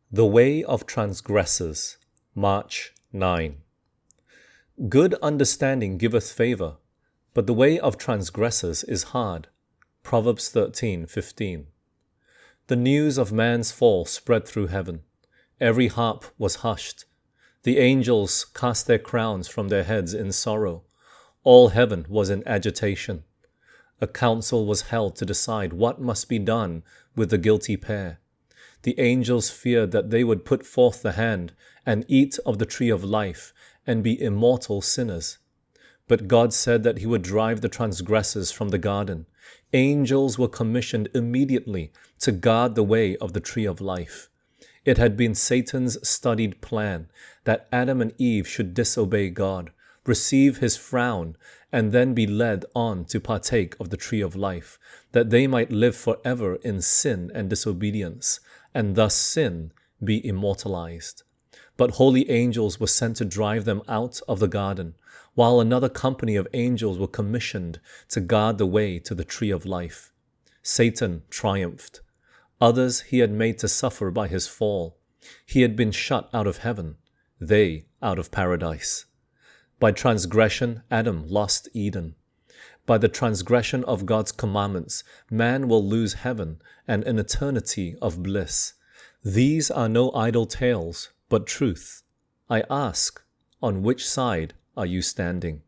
The Way of Transgressors, March 9. Good understanding giveth favour, but the way of transgressors is hard. Proverbs 13:15. The news of man's fall spread through heaven. Every harp was hushed. The angels cast their crowns from their heads in sorrow. All heaven was in agitation. A council was held to decide what must be done with the guilty pair. The angels feared that they would put forth the hand and eat of the tree of life and be immortal sinners. But God said that he would drive the transgressors from the garden. Angels were commissioned immediately to guard the way of the tree of life. It had been Satan's studied plan that Adam and Eve should disobey God, receive his frown, and then be led on to partake of the tree of life, that they might live forever in sin and disobedience, and thus sin be immortalized. But holy angels were sent to drive them out of the garden, while another company of angels were commissioned to guard the way to the tree of life. Satan triumphed. Others he had made to suffer by his fall. He had been shut out of heaven, they out of paradise. By transgression, Adam lost Eden. By the transgression of God's commandments, man will lose heaven and an eternity of bliss. These are no idle tales, but truth. I ask, on which side are you standing?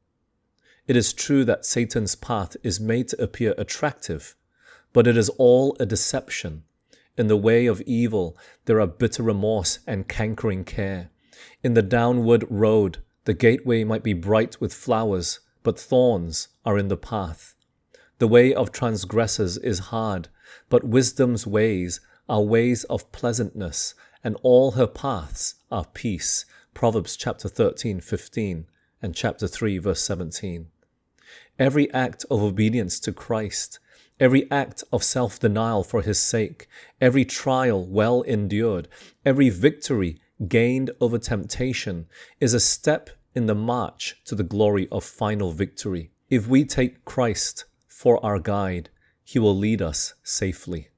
It is true that Satan's path is made to appear attractive, but it is all a deception. In the way of evil, there are bitter remorse and cankering care. In the downward road, the gateway might be bright with flowers, but thorns are in the path. The way of transgressors is hard, but wisdom's ways are ways of pleasantness, and all her paths are peace. Proverbs chapter 13:15 and chapter 3 verse 17. Every act of obedience to Christ, every act of self-denial for his sake, every trial well endured, every victory gained over temptation is a step in the march to the glory of final victory. If we take Christ for our guide, he will lead us safely.